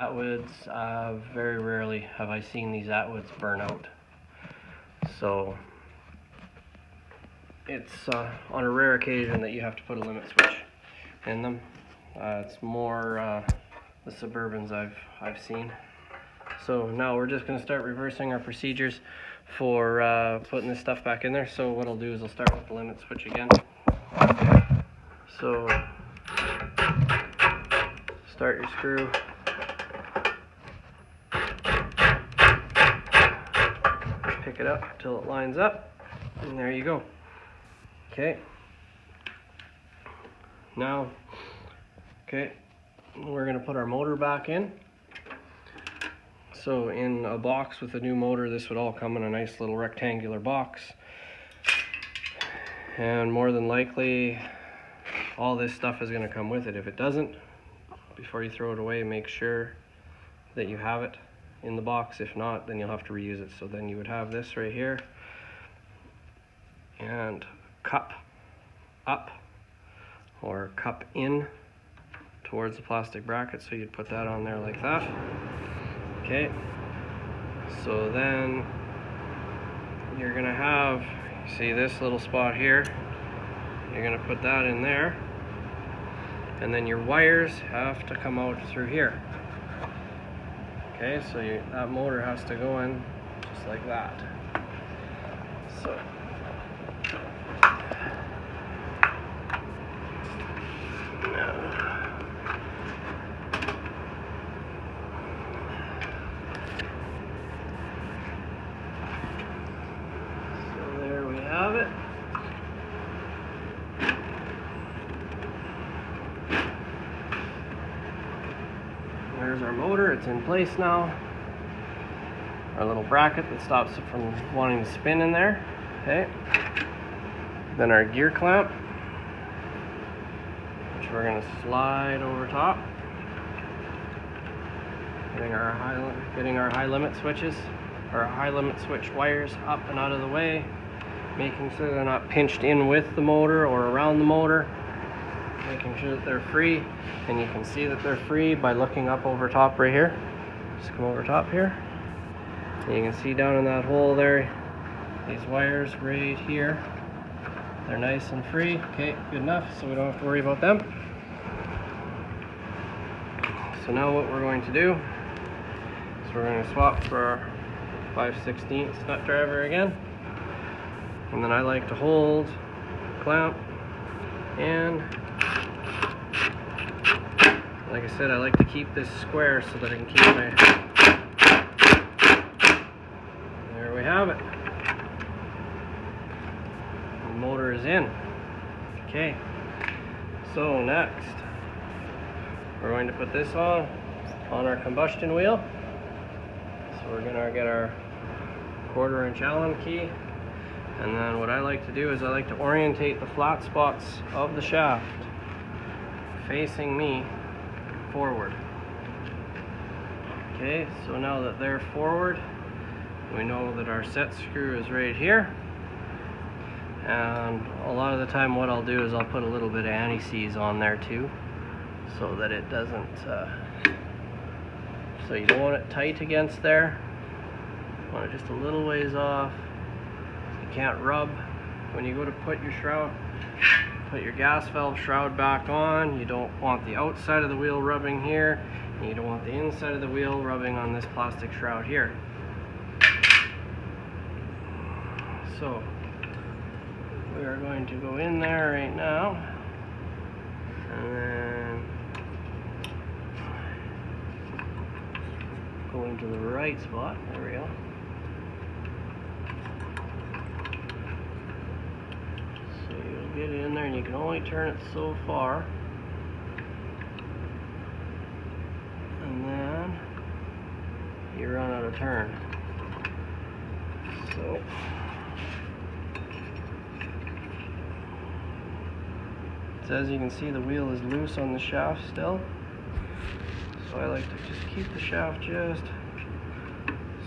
Atwoods, very rarely have I seen these Atwoods burn out. So it's on a rare occasion that you have to put a limit switch in them. It's more the Suburbans I've seen. So now we're just going to start reversing our procedures for putting this stuff back in there. So what I'll do is I'll start with the limit switch again. So start your screw. Pick it up until it lines up, and there you go. Okay. Now, we're going to put our motor back in. So in a box with a new motor, this would all come in a nice little rectangular box. And more than likely, all this stuff is going to come with it. If it doesn't, before you throw it away, make sure that you have it in the box. If not, then you'll have to reuse it. So then you would have this right here, and cup up or cup in towards the plastic bracket. So you'd put that on there like that. Okay, so then you're gonna have, see this little spot here, you're gonna put that in there, and then your wires have to come out through here. Okay, so that motor has to go in just like that. So there we have it. There's our motor, it's in place now. Our little bracket that stops it from wanting to spin in there. Okay. Then our gear clamp, which we're going to slide over top. Getting our high limit switches, or high limit switch wires up and out of the way. Making sure they're not pinched in with the motor or around the motor. Making sure that they're free, and you can see that they're free by looking up over top right here. Just come over top here, and you can see down in that hole there, these wires right here, they're nice and free. Okay, good enough, so we don't have to worry about them. So now what we're going to do is we're going to swap for our 5/16 nut driver again, and then I like to hold the clamp, and like I said, I like to keep this square so that I can keep my... There we have it. The motor is in. Okay. So next, we're going to put this on our combustion wheel. So we're going to get our 1/4" Allen key. And then what I like to do is I like to orientate the flat spots of the shaft facing me forward. Okay, so now that they're forward, we know that our set screw is right here. And a lot of the time what I'll do is I'll put a little bit of anti-seize on there too, so that it doesn't, so you don't want it tight against there. You want it just a little ways off. You can't rub. When you go to put your shroud, put your gas valve shroud back on, you don't want the outside of the wheel rubbing here, and you don't want the inside of the wheel rubbing on this plastic shroud here. So we are going to go in there right now, and then go into the right spot. There we go. Get it in there, and you can only turn it so far, and then you run out of turn. So as you can see, the wheel is loose on the shaft still, so I like to just keep the shaft just,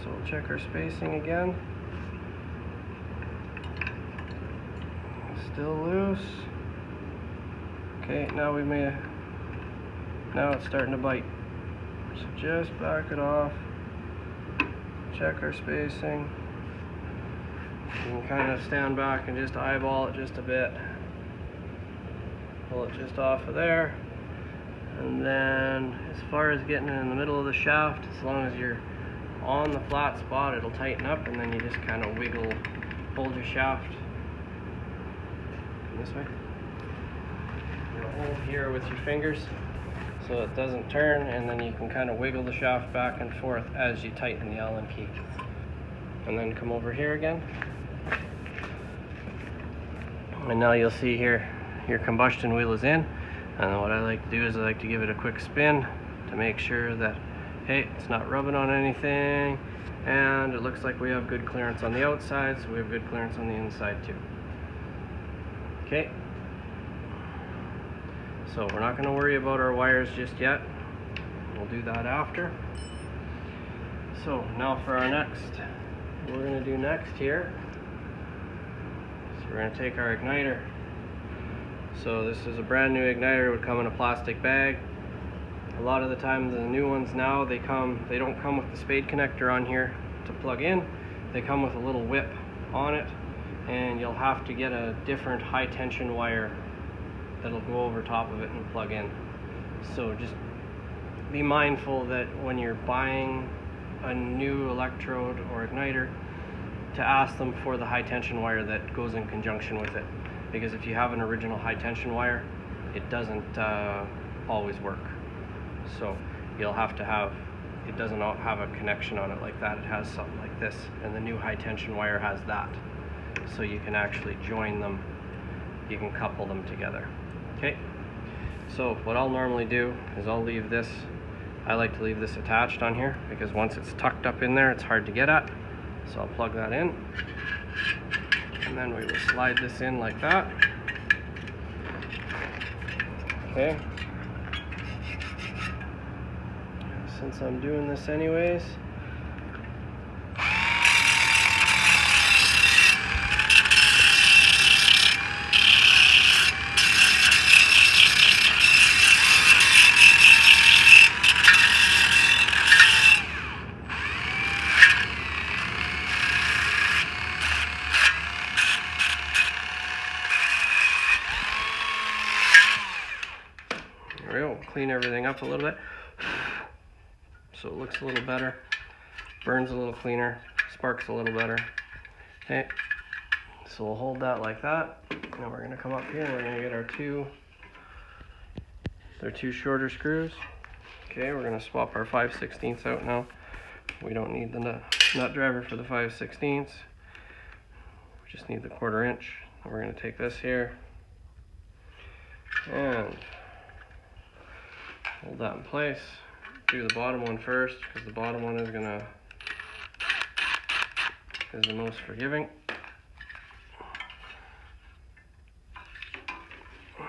so we'll check our spacing again. Still loose. Okay, now it's starting to bite. So just back it off, check our spacing. You can kind of stand back and just eyeball it just a bit. Pull it just off of there. And then as far as getting it in the middle of the shaft, as long as you're on the flat spot, it'll tighten up, and then you just kind of wiggle, hold your shaft this way. You'll hold here with your fingers so it doesn't turn, and then you can kind of wiggle the shaft back and forth as you tighten the Allen key. And then come over here again. And now you'll see here your combustion wheel is in. And what I like to do is I like to give it a quick spin to make sure that, hey, it's not rubbing on anything, and it looks like we have good clearance on the outside, so we have good clearance on the inside too. Okay, so we're not going to worry about our wires just yet. We'll do that after. So now for our next, what we're going to do next here, so we're going to take our igniter. So this is a brand new igniter. It would come in a plastic bag. A lot of the times the new ones now, they don't come with the spade connector on here to plug in. They come with a little whip on it, and you'll have to get a different high tension wire that'll go over top of it and plug in. So just be mindful that when you're buying a new electrode or igniter, to ask them for the high tension wire that goes in conjunction with it. Because if you have an original high tension wire, it doesn't always work. So you'll have to have, it doesn't have a connection on it like that. It has something like this, and the new high tension wire has that. So you can actually join them, you can couple them together. Okay, so what I'll normally do is I'll leave this, I like to leave this attached on here, because once it's tucked up in there, it's hard to get at. So I'll plug that in. And then we will slide this in like that. Okay. Since I'm doing this anyways, we'll clean everything up a little bit so it looks a little better, burns a little cleaner, sparks a little better. Okay, so we'll hold that like that. Now we're going to come up here and we're going to get our two shorter screws. Okay, we're going to swap our 5/16 out now. We don't need the nut driver for the 5/16. We just need the 1/4 inch. And we're going to take this here and hold that in place. Do the bottom one first, because the bottom one is the most forgiving.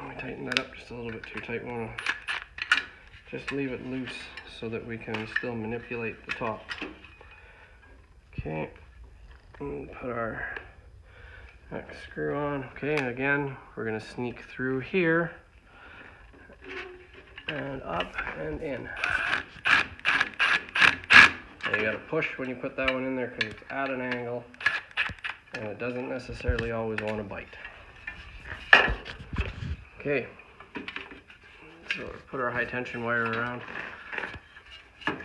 We tighten that up just a little bit too tight. We want to just leave it loose so that we can still manipulate the top. Okay, and put our next screw on. Okay, and again, we're going to sneak through here and up and in. And you got to push when you put that one in there because it's at an angle and it doesn't necessarily always want to bite. Okay, so we'll put our high tension wire around. We're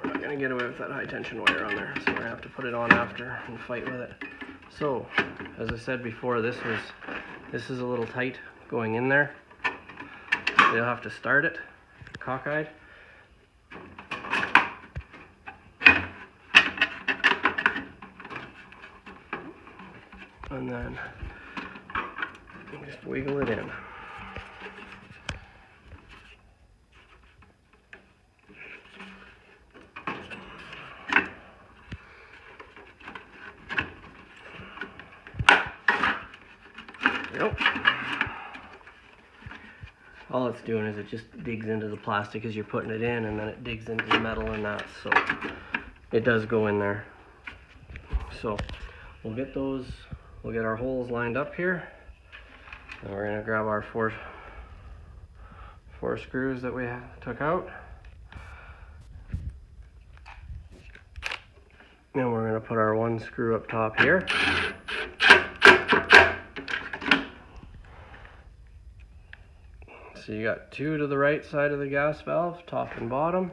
not going to get away with that high tension wire on there, so we're going to have to put it on after and fight with it. So, as I said before, this is a little tight going in there. So you'll have to start it cockeyed. And then just wiggle it in. Yep. All it's doing is it just digs into the plastic as you're putting it in, and then it digs into the metal and that, so it does go in there. So we'll get our holes lined up here, and we're going to grab our 4 screws that we took out. And we're going to put our 1 screw up top here. So you got 2 to the right side of the gas valve, top and bottom.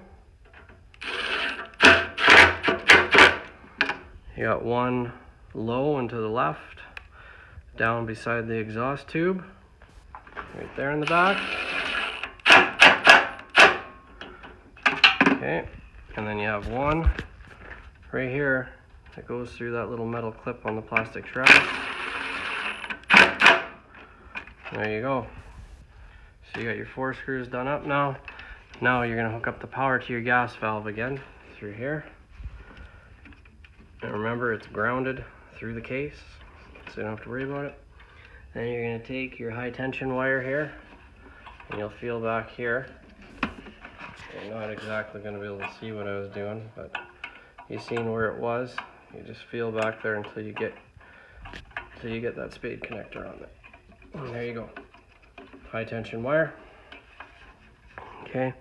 You got 1 low and to the left, down beside the exhaust tube, right there in the back. Okay, and then you have 1 right here that goes through that little metal clip on the plastic shroud. There you go. So you got your 4 screws done up now. Now you're going to hook up the power to your gas valve again through here. And remember, it's grounded through the case, so you don't have to worry about it. Then you're going to take your high tension wire here, and you'll feel back here. You're not exactly going to be able to see what I was doing, but you've seen where it was. You just feel back there until you get that spade connector on it. And there you go. High tension wire. Okay,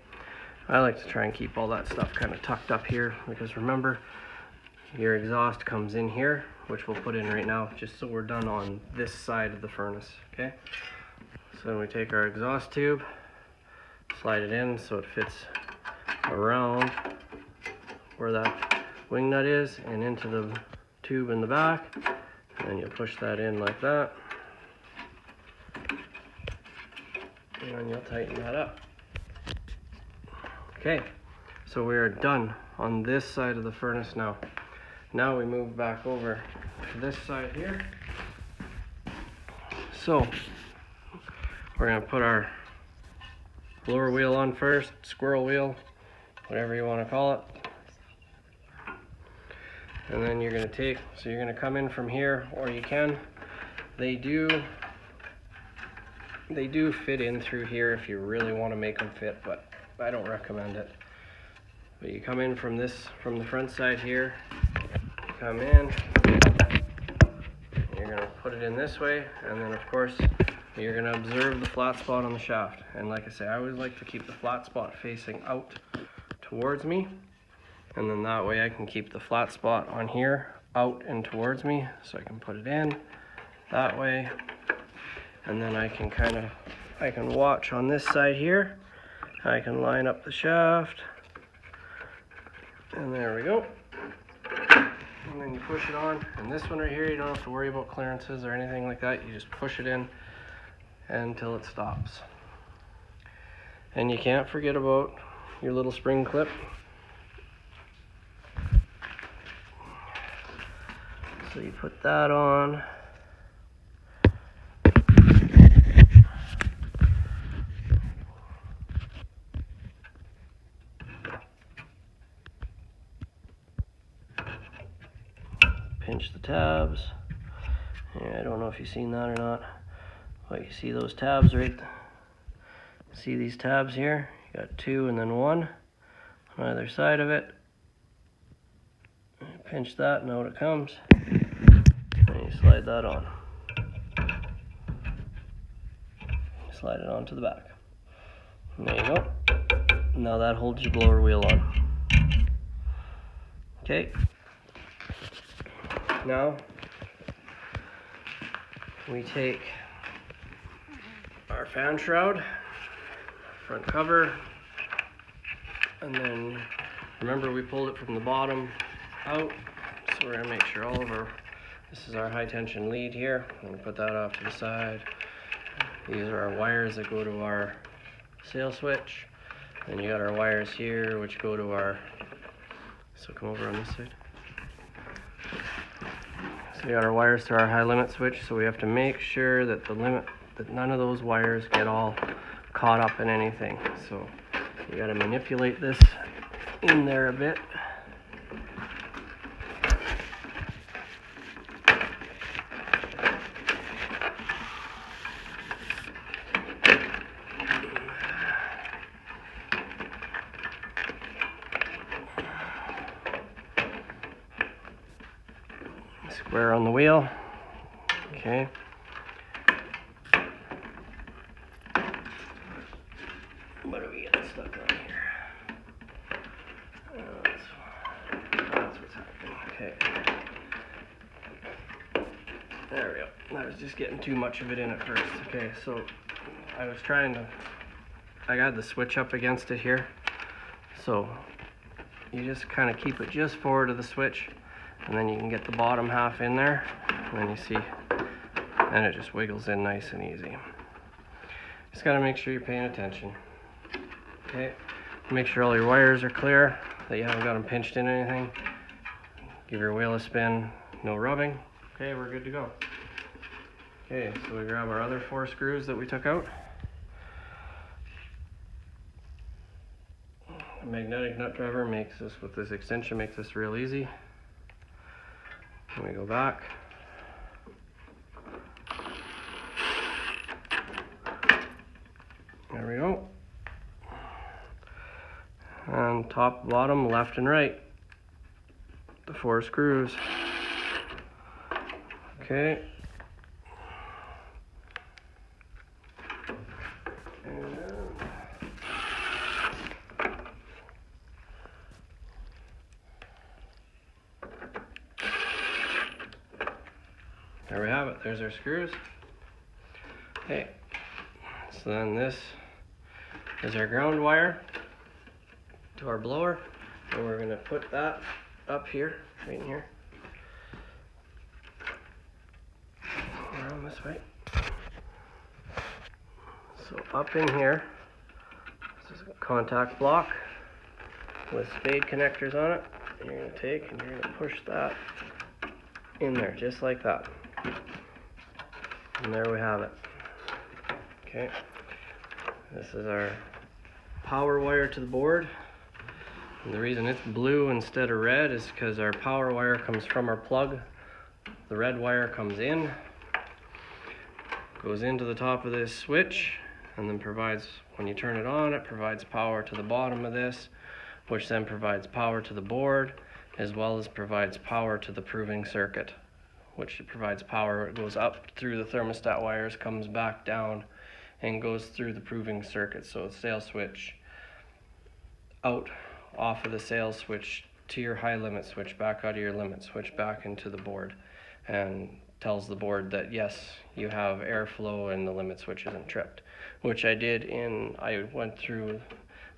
I like to try and keep all that stuff kind of tucked up here, because remember, your exhaust comes in here, which we'll put in right now, just so we're done on this side of the furnace. Okay, so then we take our exhaust tube, slide it in so it fits around where that wing nut is and into the tube in the back, and then you push that in like that, and then you'll tighten that up. Okay, so we are done on this side of the furnace now. Now we move back over to this side here. So we're going to put our blower wheel on first, squirrel wheel, whatever you want to call it. And then you're going to take, so you're going to come in from here, or you can, they do fit in through here if you really want to make them fit, but I don't recommend it. But you come in from the front side here, come in, you're going to put it in this way, and then of course you're going to observe the flat spot on the shaft. And like I say, I always like to keep the flat spot facing out towards me, and then that way I can keep the flat spot on here out and towards me, so I can put it in that way, and then I can watch on this side here. I can line up the shaft, and there we go. And then you push it on, and this one right here, you don't have to worry about clearances or anything like that. You just push it in until it stops. And you can't forget about your little spring clip. So you put that on. Pinch the tabs. Yeah, I don't know if you've seen that or not, but you see those tabs right? See these tabs here? You got 2 and then 1 on either side of it. Pinch that and out it comes. And you slide that on. Slide it onto the back. And there you go. Now that holds your blower wheel on. Okay. Now we take our fan shroud, front cover, and then remember we pulled it from the bottom out, so we're going to make sure all of this is our high tension lead here. I'm going to put that off to the side. These are our wires that go to our sail switch. Then you got our wires here which go to our, so come over on this side. So we got our wires to our high limit switch, so we have to make sure that that none of those wires get all caught up in anything. So you got to manipulate this in there a bit. Square on the wheel. Okay. What are we getting stuck on here? That's what's happening. Okay. There we go. I was just getting too much of it in at first. Okay, so I was trying to, I got the switch up against it here. So you just kind of keep it just forward of the switch, and then you can get the bottom half in there, and then you see, and it just wiggles in nice and easy. Just got to make sure you're paying attention. Okay, make sure all your wires are clear, that you haven't got them pinched in anything. Give your wheel a spin, no rubbing. Okay, we're good to go. Okay, so we grab our other 4 screws that we took out. A magnetic nut driver makes this, with this extension, makes this real easy. And we go back. There we go. And top, bottom, left and right. The 4 screws. Okay. There we have it. There's our screws. Okay. So then this is our ground wire to our blower, and we're going to put that up here, right in here. Around this way. So up in here, this is a contact block with spade connectors on it. And you're going to take and you're going to push that in there, just like that. And there we have it. Okay. This is our power wire to the board. And the reason it's blue instead of red is because our power wire comes from our plug. The red wire comes in, goes into the top of this switch, and then provides, when you turn it on, it provides power to the bottom of this, which then provides power to the board, as well as provides power to the proving circuit, which provides power. It goes up through the thermostat wires, comes back down, and goes through the proving circuit. So the sales switch out off of the sales switch to your high limit switch, back out of your limit switch, back into the board, and tells the board that yes, you have airflow and the limit switch isn't tripped, which I did I went through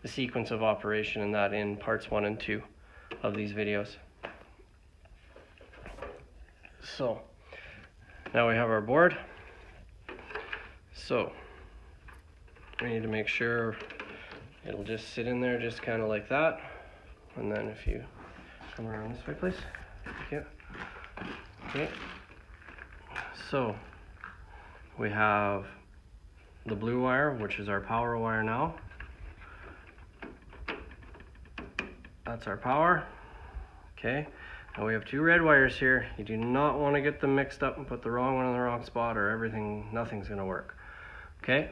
the sequence of operation and that in parts 1 and 2 of these videos. So now we have our board. So we need to make sure it'll just sit in there just kind of like that. And then if you come around this way, please. Thank you. Okay. So we have the blue wire, which is our power wire now. That's our power. Okay. Now we have 2 red wires here. You do not want to get them mixed up and put the wrong one in the wrong spot, or nothing's going to work. Okay.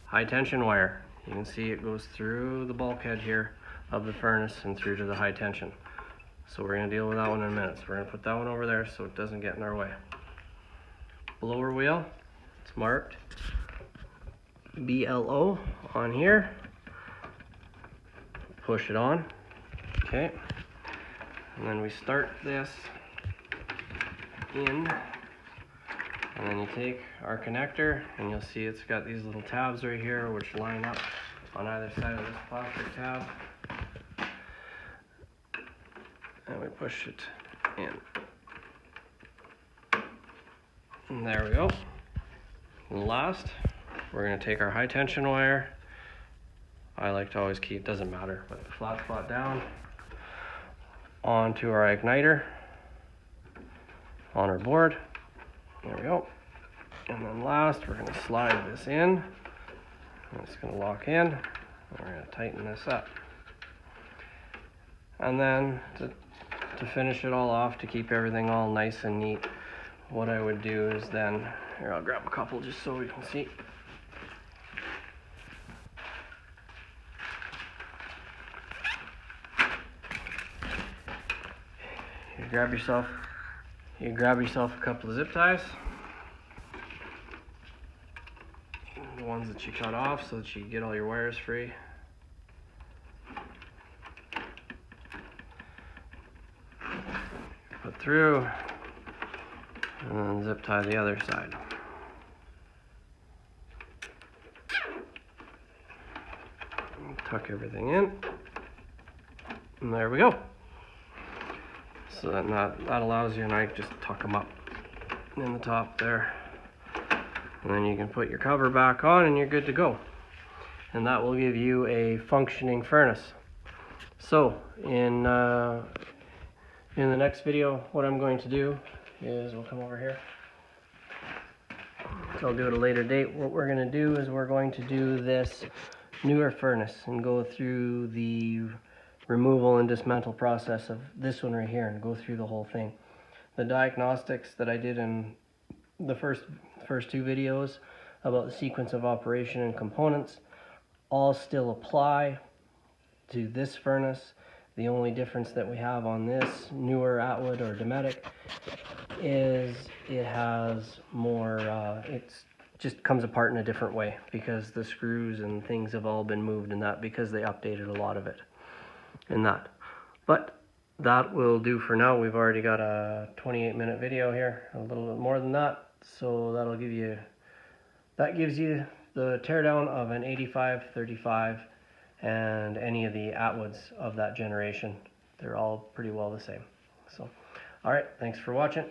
High tension wire. You can see it goes through the bulkhead here of the furnace and through to the high tension. So we're going to deal with that one in a minute. So we're going to put that one over there so it doesn't get in our way. Blower wheel, it's marked BLO on here. Push it on. Okay. And then we start this in, and then you take our connector, and you'll see it's got these little tabs right here which line up on either side of this plastic tab, and we push it in. And there we go. And last, we're going to take our high tension wire. I like to always keep, doesn't matter, but the flat spot down, onto our igniter on our board. There we go. And then last, we're going to slide this in. It's going to lock in. And we're going to tighten this up. And then to finish it all off, to keep everything all nice and neat, what I would do is then, here, I'll grab a couple just so we can see. You grab yourself a couple of zip ties. ones that you cut off so that you can get all your wires free. Put through, and then zip tie the other side. Tuck everything in, and there we go. So that allows you, and I just tuck them up in the top there, and then you can put your cover back on and you're good to go, and that will give you a functioning furnace. So in the next video, what I'm going to do is, we'll come over here, so I'll do it at a later date. What we're going to do is we're going to do this newer furnace and go through the removal and dismantle process of this one right here and go through the whole thing. The diagnostics that I did in the first two videos about the sequence of operation and components all still apply to this furnace. The only difference that we have on this newer Atwood or Dometic is it has more, it's just comes apart in a different way because the screws and things have all been moved and that, because they updated a lot of it in that. But that will do for now. We've already got a 28-minute video here, a little bit more than that. So that'll give you, that gives you the teardown of an 8535 and any of the Atwoods of that generation. They're all pretty well the same. So, all right, thanks for watching.